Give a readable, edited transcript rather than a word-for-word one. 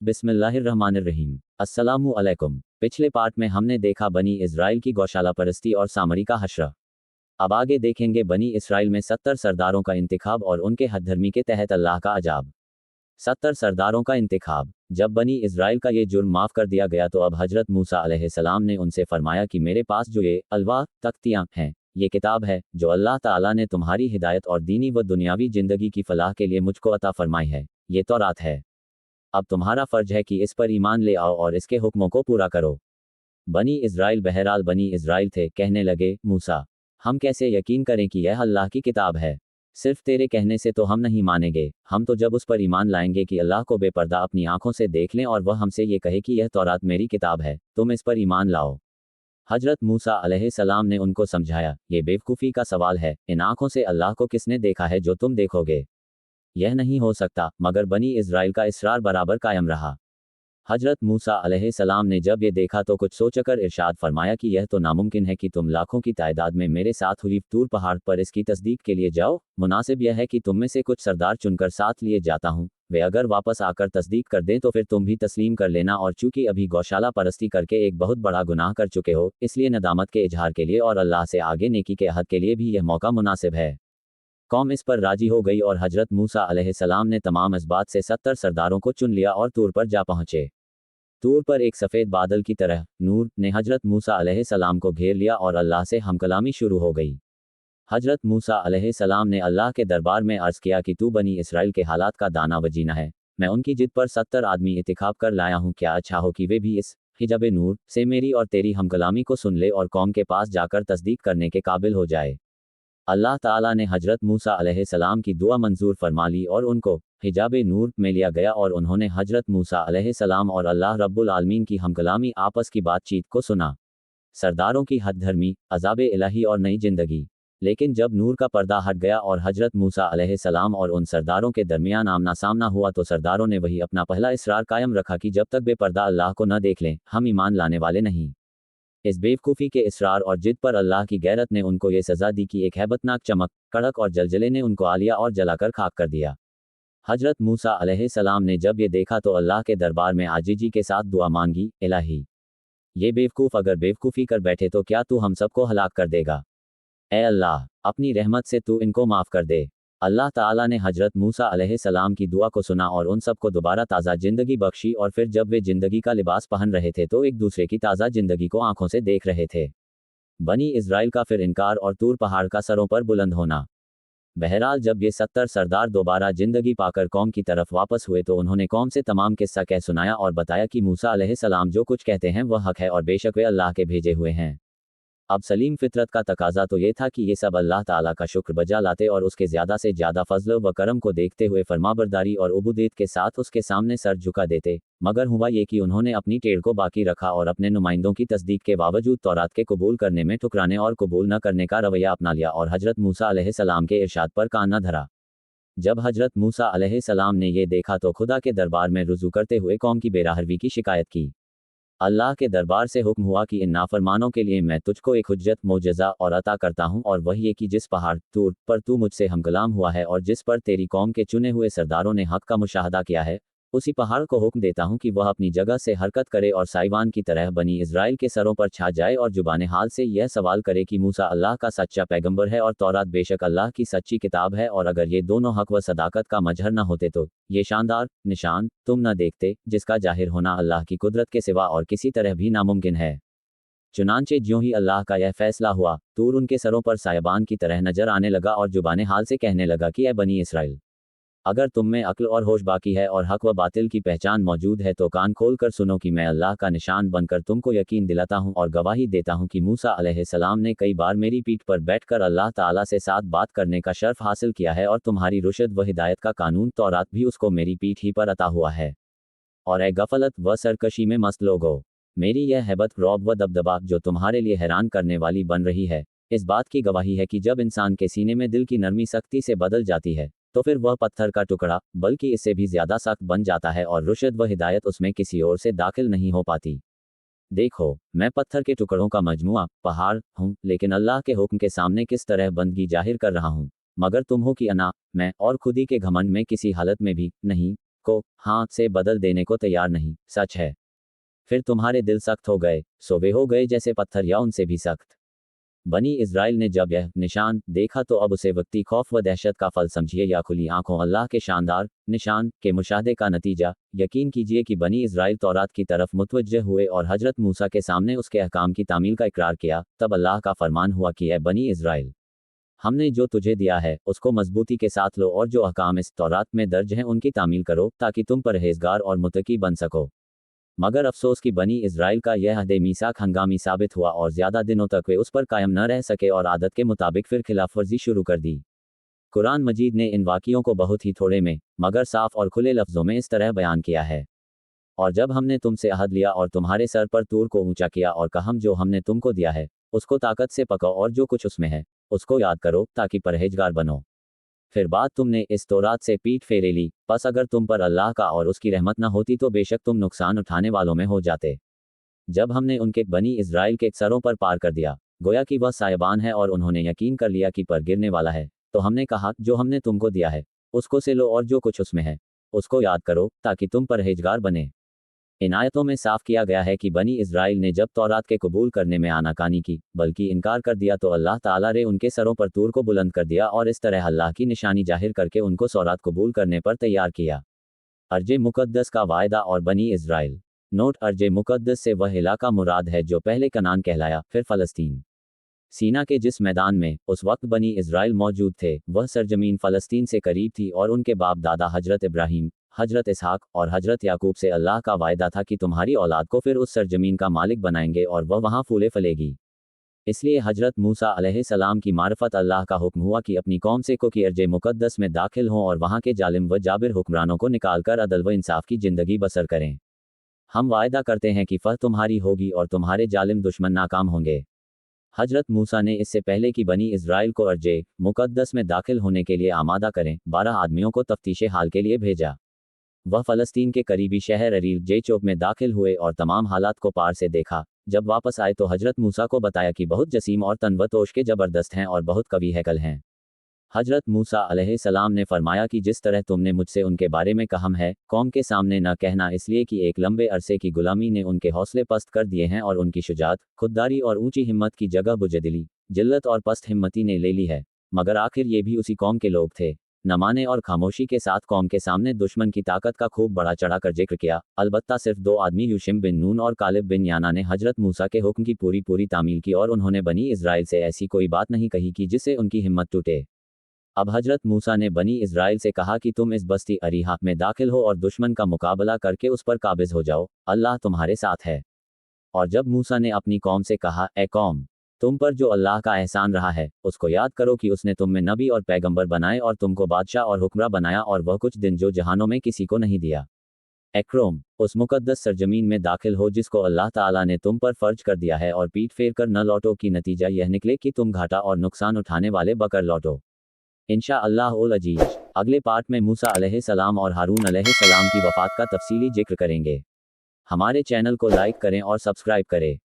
बिस्मिल्लाहिर्रहमानिर्रहीम। अस्सलामु अलैकुम। पिछले पार्ट में हमने देखा बनी इज़राइल की गौशाला परस्ती और सामरी का हश्र। अब आगे देखेंगे बनी इज़राइल में 70 सरदारों का इंतखाब और उनके हदधर्मी के तहत अल्लाह का अजाब। 70 सरदारों का इंतखाब। जब बनी इज़राइल का ये जुर्म माफ़ कर दिया गया तो अब हज़रत मूसा अलैहिस्सलाम ने उनसे फरमाया कि मेरे पास जो ये अलवाह तख्तियाँ हैं, ये किताब है जो अल्लाह ताला ने तुम्हारी हिदायत और दीनी व दुनियावी ज़िंदगी की फलाह के लिए मुझको अता फरमाई है, ये तौरात है। अब तुम्हारा फ़र्ज है कि इस पर ईमान ले आओ और इसके हुक्मों को पूरा करो। बनी इज़राइल बहरहाल बनी इज़राइल थे, कहने लगे, मूसा, हम कैसे यकीन करें कि यह अल्लाह की किताब है? सिर्फ तेरे कहने से तो हम नहीं मानेंगे, हम तो जब उस पर ईमान लाएंगे कि अल्लाह को बेपर्दा अपनी आंखों से देख लें और वह हमसे ये कहे कि यह तौरात मेरी किताब है, तुम इस पर ईमान लाओ। हजरत मूसा अलैहिस्सलाम ने उनको समझाया, ये बेवकूफ़ी का सवाल है, इन आंखों से अल्लाह को किसने देखा है जो तुम देखोगे? यह नहीं हो सकता। मगर बनी इज़राइल का इसरार बराबर कायम रहा। हजरत मूसा अलैहिस्सलाम ने जब ये देखा तो कुछ सोचकर इरशाद फरमाया कि यह तो नामुमकिन है कि तुम लाखों की तादाद में मेरे साथ हुई तूर पहाड़ पर इसकी तस्दीक के लिए जाओ। मुनासिब यह है कि तुम में से कुछ सरदार चुनकर साथ लिए जाता हूँ, वे अगर वापस आकर तस्दीक कर दें तो फिर तुम भी तस्लीम कर लेना, और चूंकि अभी गौशाला परस्ती करके एक बहुत बड़ा गुनाह कर चुके हो, इसलिए नदामत के इजहार के लिए और अल्लाह से आगे नेकी के अहद के लिए भी यह मौका मुनासिब है। कौम इस पर राजी हो गई और हजरत मूसा अलैहिस्सलाम ने तमाम इस्बात से 70 सरदारों को चुन लिया और तूर पर जा पहुंचे। तूर पर एक सफ़ेद बादल की तरह नूर ने हजरत मूसा अलैहिस्सलाम को घेर लिया और अल्लाह से हमकलामी शुरू हो गई। हजरत मूसा अलैहिस्सलाम ने अल्लाह के दरबार में अर्ज़ किया कि तू बनी इसराइल के हालात का दाना वजीना है, मैं उनकी जिद पर 70 आदमी इंतखाब कर लाया हूँ, क्या अच्छा हो कि वे भी इस हिजाब नूर से मेरी और तेरी हमकलामी को सुन ले और कौम के पास जाकर तस्दीक करने के काबिल हो जाए। अल्लाह ताला ने हजरत मूसा अलैहिस्सलाम की दुआ मंजूर फरमा ली और उनको हिजाब नूर में लिया गया और उन्होंने हजरत मूसा अलैहिस्सलाम और अल्लाह रब्बुल आलमीन की हमकलामी आपस की बातचीत को सुना। सरदारों की हद धर्मी, अज़ाब इलाही और नई जिंदगी। लेकिन जब नूर का पर्दा हट गया और हजरत मूसा अलैहिस्सलाम और उन सरदारों के दरमियान आमना सामना हुआ तो सरदारों ने वही अपना पहला इसरार कायम रखा कि जब तक बेपर्दा अल्लाह को न देख लें, हम ईमान लाने वाले नहीं। इस बेवकूफ़ी के इसरार और जिद पर अल्लाह की गैरत ने उनको ये सज़ा दी कि एक हैबतनाक चमक, कड़क और जलजले ने उनको आलिया और जलाकर खाक कर दिया। हजरत मूसा अलैहिस्सलाम ने जब ये देखा तो अल्लाह के दरबार में आजिजी के साथ दुआ मांगी, इलाही, ये बेवकूफ़ अगर बेवकूफ़ी कर बैठे तो क्या तू हम सबको हलाक कर देगा? ए अल्लाह, अपनी रहमत से तू इनको माफ़ कर दे। अल्लाह ताला ने हजरत मूसा अलैहिस्सलाम की दुआ को सुना और उन सबको दोबारा ताज़ा ज़िंदगी बख्शी, और फिर जब वे ज़िंदगी का लिबास पहन रहे थे तो एक दूसरे की ताज़ा ज़िंदगी को आंखों से देख रहे थे। बनी इज़राइल का फिर इनकार और तूर पहाड़ का सरों पर बुलंद होना। बहरहाल जब ये 70 सरदार दोबारा ज़िंदगी पाकर कौम की तरफ वापस हुए तो उन्होंने कौम से तमाम किस्सा कह सुनाया और बताया कि मूसा अलैहिस्सलाम जो कुछ कहते हैं वह हक है और बेशक वे अल्लाह के भेजे हुए हैं। अब सलीम फितरत का तकाजा तो ये था कि ये सब अल्लाह ताला का शुक्र बजा लाते और उसके ज़्यादा से ज़्यादा फजल व करम को देखते हुए फरमाबरदारी और उबूदियत के साथ उसके सामने सर झुका देते, मगर हुआ ये कि उन्होंने अपनी टेढ़ को बाकी रखा और अपने नुमाइंदों की तस्दीक के बावजूद तौरात के कबूल करने में ठुकराने और कबूल न करने का रवैया अपना लिया और हजरत मूसा अलैहिस्सलाम के इरशाद पर कान न धरा। जब हजरत मूसा अलैहिस्सलाम ने ये देखा तो खुदा के दरबार में रुजू करते हुए कौम की बेराहरवी की शिकायत की। अल्लाह के दरबार से हुक्म हुआ कि इन नाफरमानों के लिए मैं तुझको एक हुज्जत मोजज़ा और अता करता हूँ, और वही ये कि जिस पहाड़ तूर पर तू मुझसे हमकलाम हुआ है और जिस पर तेरी कौम के चुने हुए सरदारों ने हक का मुशाहदा किया है, उसी पहाड़ को हुक्म देता हूँ कि वह अपनी जगह से हरकत करे और साइवान की तरह बनी इज़राइल के सरों पर छा जाए और जुबान हाल से यह सवाल करे कि मूसा अल्लाह का सच्चा पैगंबर है और तौरात बेशक अल्लाह की सच्ची किताब है, और अगर ये दोनों हक व सदाकत का मजहर न होते तो ये शानदार निशान तुम न देखते, जिसका जाहिर होना अल्लाह की कुदरत के सिवा और किसी तरह भी नामुमकिन है। चुनांचे ज्यों ही अल्लाह का यह फैसला हुआ, तूर उनके सरों पर सायबान की तरह नजर आने लगा और जुबान हाल से कहने लगा कि ए बनी इसराइल, अगर तुम में अक्ल और होश बाकी है और हक व बातिल की पहचान मौजूद है तो कान खोल कर सुनो कि मैं अल्लाह का निशान बनकर तुमको यकीन दिलाता हूँ और गवाही देता हूँ कि मूसा अलैहिस्सलाम ने कई बार मेरी पीठ पर बैठकर अल्लाह ताला से साथ बात करने का शर्फ हासिल किया है, और तुम्हारी रुशद व हिदायत का कानून तौरात भी उसको मेरी पीठ ही पर अता हुआ है। और ए गफलत व सरकशी में मस्त लोगो, मेरी यह हैबत, रौब व दबदबा जो तुम्हारे लिए हैरान करने वाली बन रही है, इस बात की गवाही है कि जब इंसान के सीने में दिल की नरमी सख्ती से बदल जाती है तो फिर वह पत्थर का टुकड़ा बल्कि इससे भी ज्यादा सख्त बन जाता है और रुशद व हिदायत उसमें किसी और से दाखिल नहीं हो पाती। देखो, मैं पत्थर के टुकड़ों का मजमुआ पहाड़ हूँ, लेकिन अल्लाह के हुक्म के सामने किस तरह बंदगी जाहिर कर रहा हूँ, मगर तुम हो कि अना मैं और खुदी के घमंड में किसी हालत में भी नहीं उसको हाँ से बदल देने को तैयार नहीं, सच है। फिर तुम्हारे दिल सख्त हो गए, सो वे हो गए जैसे पत्थर या उनसे भी सख्त। बनी इज़राइल ने जब यह निशान देखा तो अब उसे वक्ती खौफ व दहशत का फल समझिए या खुली आंखों अल्लाह के शानदार निशान के मुशाहदे का नतीजा। यकीन कीजिए कि बनी इज़राइल तौरात की तरफ मुतवज्जह हुए और हजरत मूसा के सामने उसके अहकाम की तामील का इकरार किया। तब अल्लाह का फरमान हुआ कि ए बनी इज़राइल, हमने जो तुझे दिया है उसको मजबूती के साथ लो और जो अहकाम इस तौरात में दर्ज हैं उनकी तामील करो ताकि तुम परहेजगार और मुत्तकी बन सको। मगर अफसोस कि बनी इज़राइल का यह अहद मीसाक हंगामी साबित हुआ और ज़्यादा दिनों तक वे उस पर कायम न रह सके और आदत के मुताबिक फिर खिलाफवर्जी शुरू कर दी। कुरान मजीद ने इन वाक़ियों को बहुत ही थोड़े में मगर साफ और खुले लफ्ज़ों में इस तरह बयान किया है। और जब हमने तुमसे अहद लिया और तुम्हारे सर पर तूर को ऊंचा किया और कहा जो हमने तुमको दिया है उसको ताकत से पकाओ और जो कुछ उसमें है उसको याद करो ताकि परहेजगार बनो। फिर बाद तुमने इस तौरात से पीठ फेरे ली, बस अगर तुम पर अल्लाह का और उसकी रहमत न होती तो बेशक तुम नुकसान उठाने वालों में हो जाते। जब हमने उनके बनी इज़राइल के सरों पर पार कर दिया, गोया कि वह सायबान है और उन्होंने यकीन कर लिया कि पर गिरने वाला है, तो हमने कहा जो हमने तुमको दिया है उसको से लो और जो कुछ उसमें है उसको याद करो ताकि तुम परहेजगार बने। इन आयतों में साफ किया गया है कि बनी इज़राइल ने जब तौरात के कबूल करने में आनाकानी की बल्कि इनकार कर दिया तो अल्लाह ताला ने उनके सरों पर तूर को बुलंद कर दिया और इस तरह अल्लाह की निशानी जाहिर करके उनको सौरात कबूल करने पर तैयार किया। अर्ज मुक़द्दस का वायदा और बनी इज़राइल। नोट, अर्ज मुक़द्दस से वह इलाका मुराद है जो पहले कनान कहलाया फिर फ़लस्तीन। सीना के जिस मैदान में उस वक्त बनी इज़राइल मौजूद थे वह सरजमीन फ़लस्तीन से करीब थी और उनके बाप दादा हजरत इब्राहीम, हजरत इसहाक और हजरत याकूब से अल्लाह का वायदा था कि तुम्हारी औलाद को फिर उस सरजमीन का मालिक बनाएंगे और वह वहाँ फूले फलेगी। इसलिए हजरत मूसा अलैहिस्सलाम की मार्फत अल्लाह का हुक्म हुआ कि अपनी कौम से को कि अर्ज मुक़द्दस में दाखिल हों और वहाँ के जालिम व जाबिर हुक्मरानों को निकाल कर अदल व इंसाफ की ज़िंदगी बसर करें। हम वायदा करते हैं कि फतह तुम्हारी होगी और तुम्हारे जालिम दुश्मन नाकाम होंगे। हजरत मूसा ने इससे पहले कि बनी इज़राइल को अर्ज मुक़द्दस में दाखिल होने के लिए आमादा करें 12 आदमियों को तफ्तीश हाल के लिए भेजा। वह फ़लस्तीन के करीबी शहर अरील जेचोब में दाखिल हुए और तमाम हालात को पार से देखा। जब वापस आए तो हजरत मूसा को बताया कि बहुत जसीम और तनवतोश के ज़बरदस्त हैं और बहुत कवी हैकल हैं। हजरत मूसा अलैहिस्सलाम ने फरमाया कि जिस तरह तुमने मुझसे उनके बारे में कहम है कौम के सामने न कहना, इसलिए कि एक लंबे अरसे की गुलामी ने उनके हौसले पस्त कर दिए हैं और उनकी शुजात, खुददारी और ऊंची हिम्मत की जगह बुजदिली, जिल्लत और पस्त हिम्मती ने ले ली है। मगर आखिर ये भी उसी कौम के लोग थे। न माने और खामोशी के साथ कौम के सामने दुश्मन की ताकत का खूब बढ़ा चढ़ा कर जिक्र किया। अलबत्ता सिर्फ 2 आदमी यूशिम बिन नून और कालिब बिन याना ने हजरत मूसा के हुक्म की पूरी तामील की और उन्होंने बनी इज़राइल से ऐसी कोई बात नहीं कही कि जिससे उनकी हिम्मत टूटे। अब हजरत मूसा ने बनी इज़राइल से कहा कि तुम इस बस्ती अरीहा में दाखिल हो और दुश्मन का मुकाबला करके उस पर काबिज हो जाओ, अल्लाह तुम्हारे साथ है। और जब मूसा ने अपनी कौम से कहा, ए कौम, तुम पर जो अल्लाह का एहसान रहा है उसको याद करो कि उसने तुम में नबी और पैगंबर बनाए और तुमको बादशाह और हुक्मरां बनाया और वह कुछ दिन जो जहानों में किसी को नहीं दिया। एक्रोम, उस मुकद्दस सरजमीन में दाखिल हो जिसको अल्लाह ताला ने तुम पर फर्ज कर दिया है और पीठ फेर कर न लौटो कि नतीजा यह निकले कि तुम घाटा और नुकसान उठाने वाले बकर लौटो। इंशा अल्लाह उल अजीज। अगले पार्ट में मूसा अलैहिस्सलाम और हारून अलैहिस्सलाम की वफ़ात का तफसीली जिक्र करेंगे। हमारे चैनल को लाइक करें और सब्सक्राइब करें।